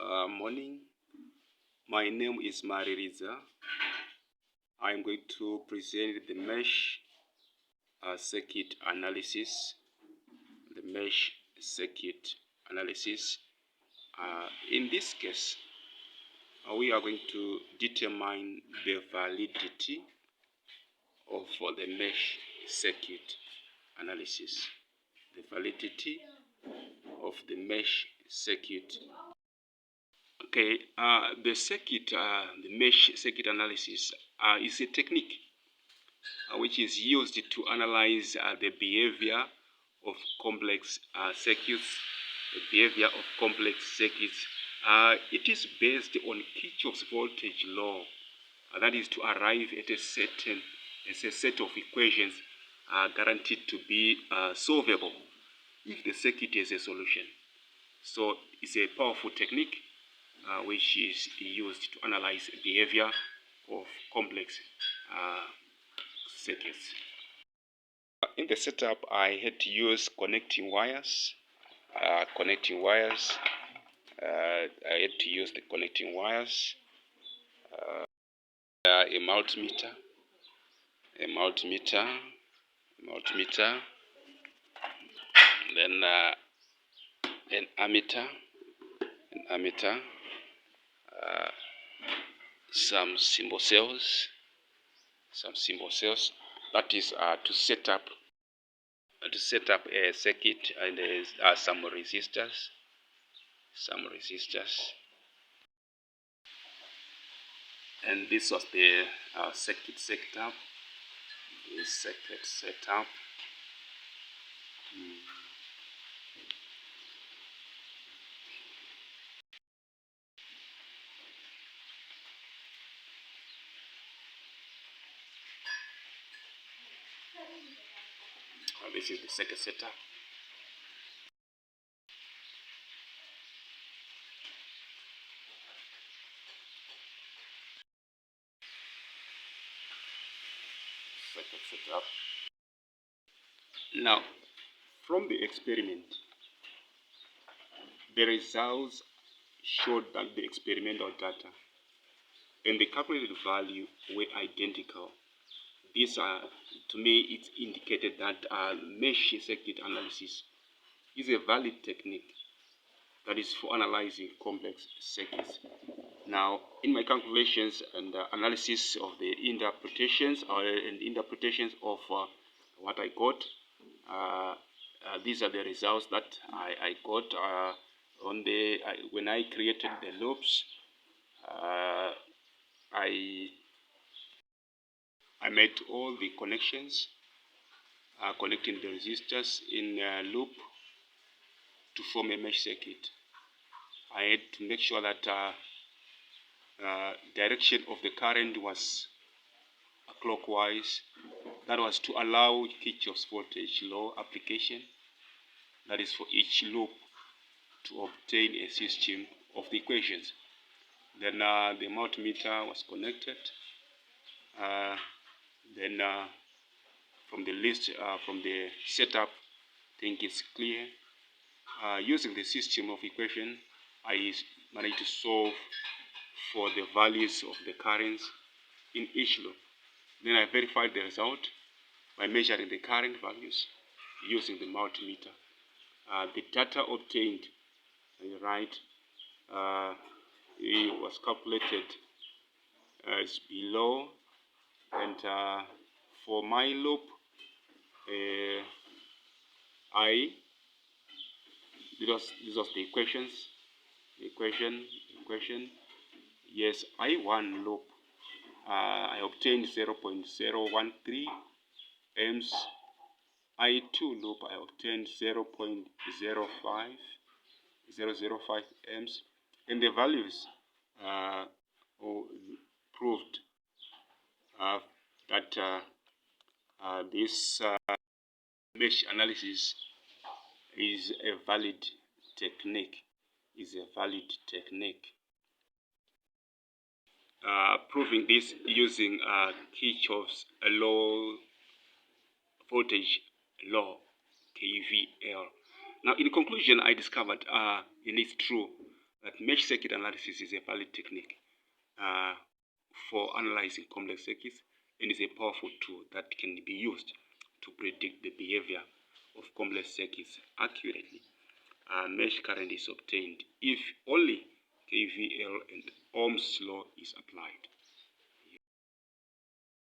Morning. My name is Maririza. I'm going to present the mesh circuit analysis. The mesh circuit analysis. In this case, we are going to determine the validity of the mesh circuit analysis. The validity of the mesh circuit. Okay, the mesh circuit analysis is a technique which is used to analyze the behavior of complex circuits. It is based on Kirchhoff's voltage law. That is to arrive at a set of equations guaranteed to be solvable if the circuit has a solution. So it's a powerful technique which is used to analyze behavior of complex circuits. In the setup, I had to use connecting wires. I had to use the connecting wires, a multimeter, then an ammeter, some symbol cells. That is to set up a circuit, and there is some resistors. And this was the circuit setup. This is the circuit setup. Now, from the experiment, the results showed that the experimental data and the calculated value were identical. This, to me, it indicated that mesh circuit analysis is a valid technique that is for analyzing complex circuits. Now, in my calculations and analysis of the interpretations of what I got, these are the results that I got when I created the loops. I made all the connections, connecting the resistors in a loop to form a mesh circuit. I had to make sure that direction of the current was clockwise. That was to allow Kirchhoff's voltage law application. That is for each loop to obtain a system of the equations. Then the multimeter was connected. Then from the setup, I think it's clear. Using the system of equation, I managed to solve for the values of the currents in each loop. Then I verified the result by measuring the current values using the multimeter. The data obtained, it was calculated as below, and for my loop, these are the equations. Yes, I1 loop, I obtained 0.013 amps. I2 loop, I obtained 0.005 amps, and the values proved that this mesh analysis is a valid technique. Proving this using Kirchhoff's voltage law, KVL. Now, in conclusion, I discovered, and it's true, that mesh circuit analysis is a valid technique for analyzing complex circuits and is a powerful tool that can be used to predict the behavior of complex circuits accurately. Mesh current is obtained if only KVL and Ohm's law is applied.